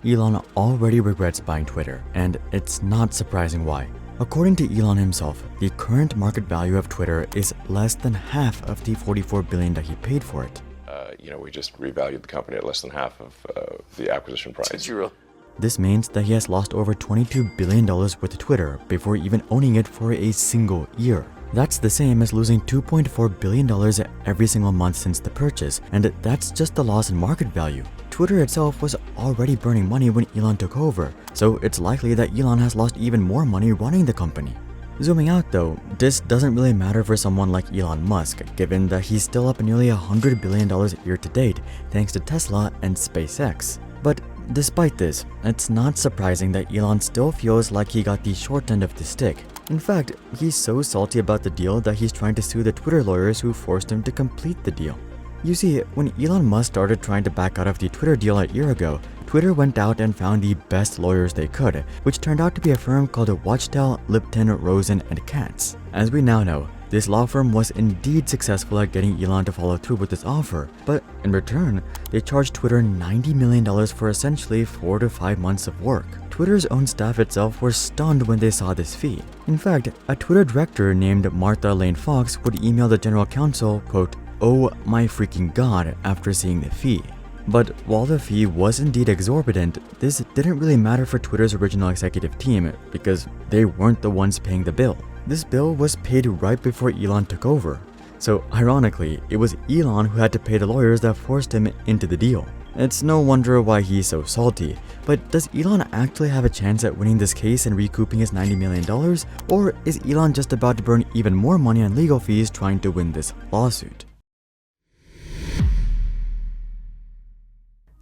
Elon already regrets buying Twitter, and it's not surprising why. According to Elon himself, the current market value of Twitter is less than half of the $44 billion that he paid for it. We just revalued the company at less than half of the acquisition price. Did you really? This means that he has lost over $22 billion with Twitter before even owning it for a single year. That's the same as losing $2.4 billion every single month since the purchase, and that's just the loss in market value. Twitter itself was already burning money when Elon took over, so it's likely that Elon has lost even more money running the company. Zooming out though, this doesn't really matter for someone like Elon Musk, given that he's still up nearly $100 billion year to date thanks to Tesla and SpaceX. But despite this, it's not surprising that Elon still feels like he got the short end of the stick. In fact, he's so salty about the deal that he's trying to sue the Twitter lawyers who forced him to complete the deal. You see, when Elon Musk started trying to back out of the Twitter deal a year ago, Twitter went out and found the best lawyers they could, which turned out to be a firm called Wachtel, Lipton, Rosen & Katz. As we now know, this law firm was indeed successful at getting Elon to follow through with this offer, but in return, they charged Twitter $90 million for essentially 4 to 5 months of work. Twitter's own staff itself were stunned when they saw this fee. In fact, a Twitter director named Martha Lane Fox would email the general counsel, quote, "Oh my freaking god," after seeing the fee. But while the fee was indeed exorbitant, this didn't really matter for Twitter's original executive team because they weren't the ones paying the bill. This bill was paid right before Elon took over. So ironically, it was Elon who had to pay the lawyers that forced him into the deal. It's no wonder why he's so salty, but does Elon actually have a chance at winning this case and recouping his $90 million? Or is Elon just about to burn even more money on legal fees trying to win this lawsuit?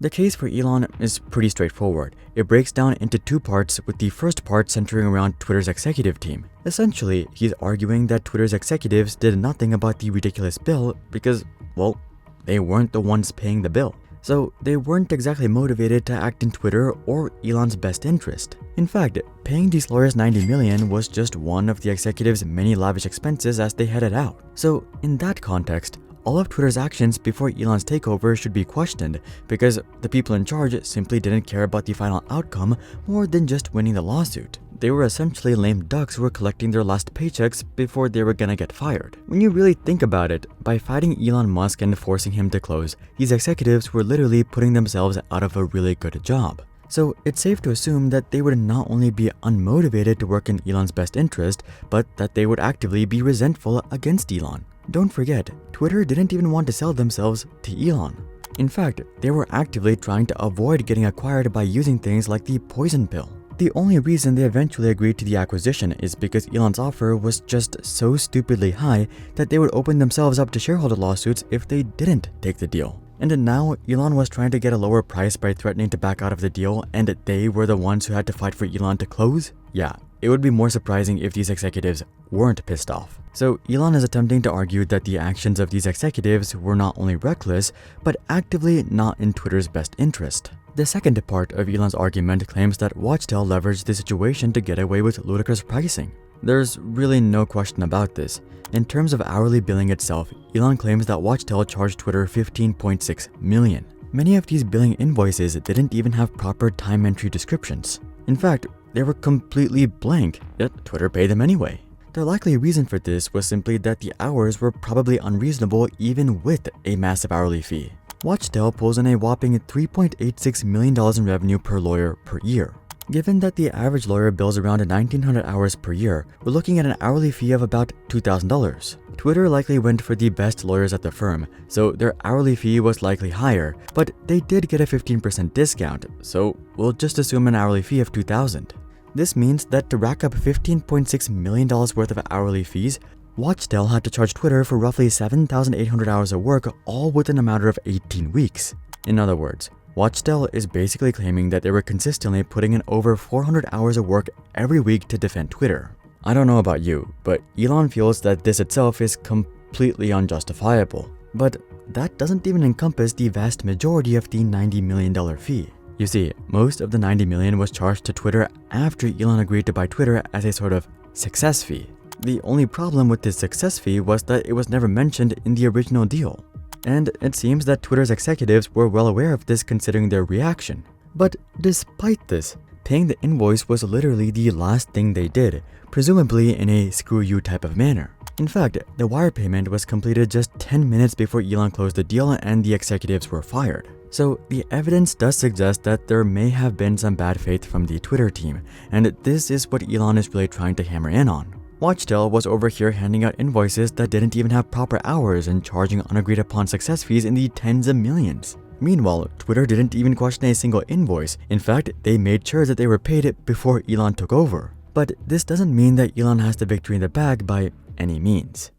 The case for Elon is pretty straightforward. It breaks down into two parts, with the first part centering around Twitter's executive team. Essentially, he's arguing that Twitter's executives did nothing about the ridiculous bill because, well, they weren't the ones paying the bill. So they weren't exactly motivated to act in Twitter or Elon's best interest. In fact, paying these lawyers $90 million was just one of the executives' many lavish expenses as they headed out. So in that context, all of Twitter's actions before Elon's takeover should be questioned because the people in charge simply didn't care about the final outcome more than just winning the lawsuit. They were essentially lame ducks who were collecting their last paychecks before they were gonna get fired. When you really think about it, by fighting Elon Musk and forcing him to close, these executives were literally putting themselves out of a really good job. So it's safe to assume that they would not only be unmotivated to work in Elon's best interest, but that they would actively be resentful against Elon. Don't forget, Twitter didn't even want to sell themselves to Elon. In fact, they were actively trying to avoid getting acquired by using things like the poison pill. The only reason they eventually agreed to the acquisition is because Elon's offer was just so stupidly high that they would open themselves up to shareholder lawsuits if they didn't take the deal. And now Elon was trying to get a lower price by threatening to back out of the deal, and they were the ones who had to fight for Elon to close? Yeah, it would be more surprising if these executives weren't pissed off. So Elon is attempting to argue that the actions of these executives were not only reckless, but actively not in Twitter's best interest. The second part of Elon's argument claims that Wachtel leveraged the situation to get away with ludicrous pricing. There's really no question about this. In terms of hourly billing itself, Elon claims that Wachtel charged Twitter $15.6 million. Many of these billing invoices didn't even have proper time entry descriptions. In fact, they were completely blank, yet Twitter paid them anyway. The likely reason for this was simply that the hours were probably unreasonable even with a massive hourly fee. Wachtel pulls in a whopping $3.86 million in revenue per lawyer per year. Given that the average lawyer bills around 1,900 hours per year, we're looking at an hourly fee of about $2,000. Twitter likely went for the best lawyers at the firm, so their hourly fee was likely higher, but they did get a 15% discount, so we'll just assume an hourly fee of $2,000. This means that to rack up $15.6 million worth of hourly fees, Wachtel had to charge Twitter for roughly 7,800 hours of work, all within a matter of 18 weeks. In other words, Wachtel is basically claiming that they were consistently putting in over 400 hours of work every week to defend Twitter. I don't know about you, but Elon feels that this itself is completely unjustifiable. But that doesn't even encompass the vast majority of the $90 million fee. You see, most of the $90 million was charged to Twitter after Elon agreed to buy Twitter as a sort of success fee. The only problem with this success fee was that it was never mentioned in the original deal. And it seems that Twitter's executives were well aware of this considering their reaction. But despite this, paying the invoice was literally the last thing they did, presumably in a screw you type of manner. In fact, the wire payment was completed just 10 minutes before Elon closed the deal and the executives were fired. So the evidence does suggest that there may have been some bad faith from the Twitter team, and this is what Elon is really trying to hammer in on. Watchdell was over here handing out invoices that didn't even have proper hours and charging unagreed upon success fees in the tens of millions. Meanwhile, Twitter didn't even question a single invoice. In fact, they made sure that they were paid before Elon took over. But this doesn't mean that Elon has the victory in the bag by any means.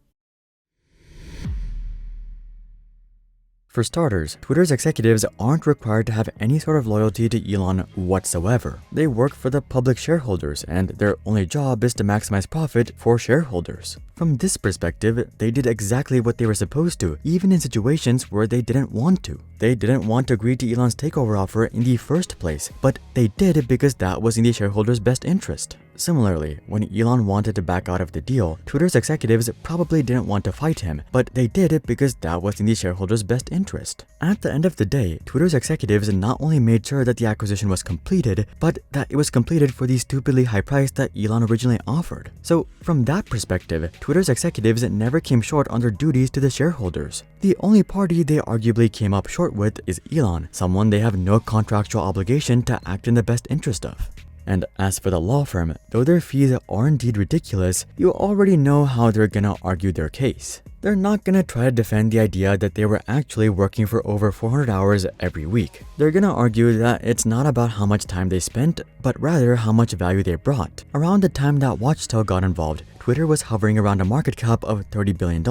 For starters, Twitter's executives aren't required to have any sort of loyalty to Elon whatsoever. They work for the public shareholders, and their only job is to maximize profit for shareholders. From this perspective, they did exactly what they were supposed to, even in situations where they didn't want to. They didn't want to agree to Elon's takeover offer in the first place, but they did because that was in the shareholders' best interest. Similarly, when Elon wanted to back out of the deal, Twitter's executives probably didn't want to fight him, but they did it because that was in the shareholders' best interest. At the end of the day, Twitter's executives not only made sure that the acquisition was completed, but that it was completed for the stupidly high price that Elon originally offered. So, from that perspective, Twitter's executives never came short on their duties to the shareholders. The only party they arguably came up short with is Elon, someone they have no contractual obligation to act in the best interest of. And as for the law firm, though their fees are indeed ridiculous, you already know how they're gonna argue their case. They're not gonna try to defend the idea that they were actually working for over 400 hours every week. They're gonna argue that it's not about how much time they spent, but rather how much value they brought. Around the time that Watchdell got involved, Twitter was hovering around a market cap of $30 billion,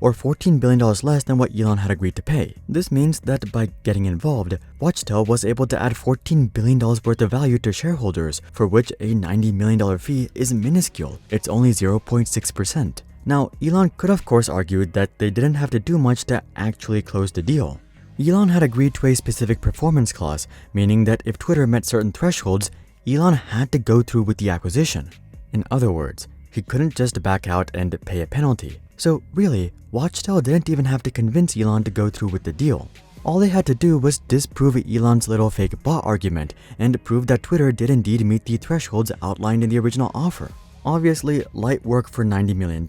or $14 billion less than what Elon had agreed to pay. This means that by getting involved, Watchdell was able to add $14 billion worth of value to shareholders, for which a $90 million fee is minuscule. It's only 0.6%. Now, Elon could of course argue that they didn't have to do much to actually close the deal. Elon had agreed to a specific performance clause, meaning that if Twitter met certain thresholds, Elon had to go through with the acquisition. In other words, he couldn't just back out and pay a penalty. So really, Watchdell didn't even have to convince Elon to go through with the deal. All they had to do was disprove Elon's little fake bot argument and prove that Twitter did indeed meet the thresholds outlined in the original offer. Obviously, light work for $90 million,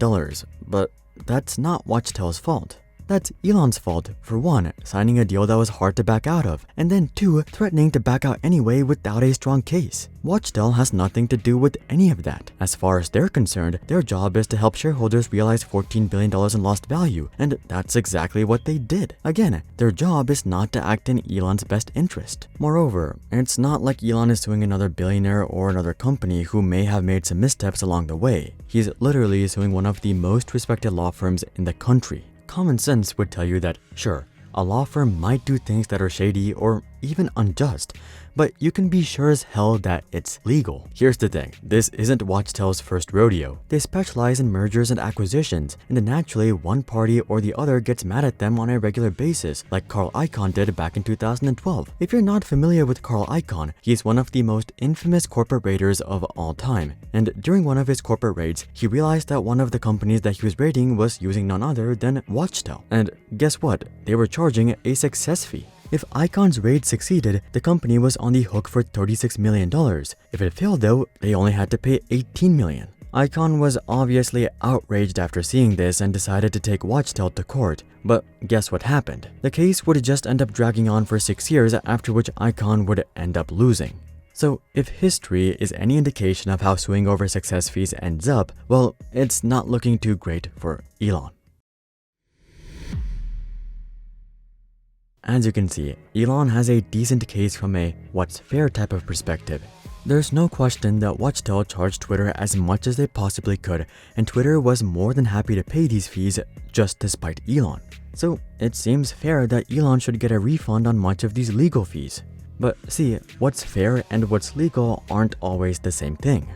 but that's not Watchdell's fault. That's Elon's fault, for one, signing a deal that was hard to back out of, and then two, threatening to back out anyway without a strong case. Watchdell has nothing to do with any of that. As far as they're concerned, their job is to help shareholders realize $14 billion in lost value, and that's exactly what they did. Again, their job is not to act in Elon's best interest. Moreover, it's not like Elon is suing another billionaire or another company who may have made some missteps along the way. He's literally suing one of the most respected law firms in the country. Common sense would tell you that, sure, a law firm might do things that are shady or even unjust, but you can be sure as hell that it's legal. Here's the thing, this isn't Watchdell's first rodeo. They specialize in mergers and acquisitions, and naturally one party or the other gets mad at them on a regular basis, like Carl Icahn did back in 2012. If you're not familiar with Carl Icahn, he's one of the most infamous corporate raiders of all time, and during one of his corporate raids, he realized that one of the companies that he was raiding was using none other than Watchdell. And guess what? They were charging a success fee. If Icahn's raid succeeded, the company was on the hook for $36 million. If it failed though, they only had to pay $18 million. Icahn was obviously outraged after seeing this and decided to take Watchdell to court. But guess what happened? The case would just end up dragging on for 6 years, after which Icahn would end up losing. So if history is any indication of how suing over success fees ends up, well, it's not looking too great for Elon. As you can see, Elon has a decent case from a what's fair type of perspective. There's no question that Watchdell charged Twitter as much as they possibly could, and Twitter was more than happy to pay these fees just despite Elon. So it seems fair that Elon should get a refund on much of these legal fees. But see, what's fair and what's legal aren't always the same thing.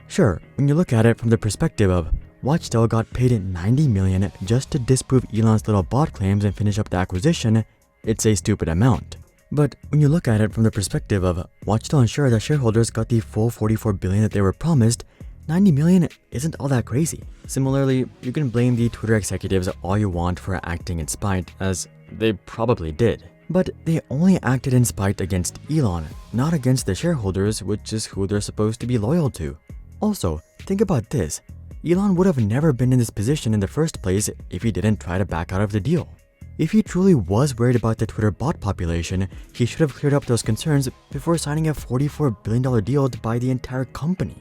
Sure, when you look at it from the perspective of Watchdell got paid $90 million just to disprove Elon's little bot claims and finish up the acquisition, it's a stupid amount. But when you look at it from the perspective of Watchdell ensured that shareholders got the full $44 billion that they were promised, $90 million isn't all that crazy. Similarly, you can blame the Twitter executives all you want for acting in spite, as they probably did. But they only acted in spite against Elon, not against the shareholders, which is who they're supposed to be loyal to. Also, think about this. Elon would have never been in this position in the first place if he didn't try to back out of the deal. If he truly was worried about the Twitter bot population, he should have cleared up those concerns before signing a $44 billion deal to buy the entire company.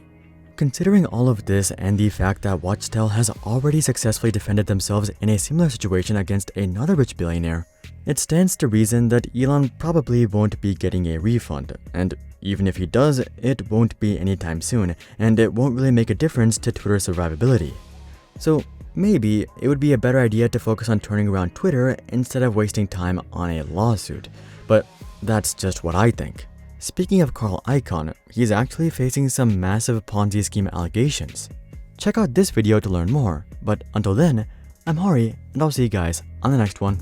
Considering all of this and the fact that Watchtail has already successfully defended themselves in a similar situation against another rich billionaire, it stands to reason that Elon probably won't be getting a refund, and even if he does, it won't be anytime soon, and it won't really make a difference to Twitter's survivability. So maybe it would be a better idea to focus on turning around Twitter instead of wasting time on a lawsuit, but that's just what I think. Speaking of Carl Icahn, he's actually facing some massive Ponzi scheme allegations. Check out this video to learn more, but until then, I'm Hari, and I'll see you guys on the next one.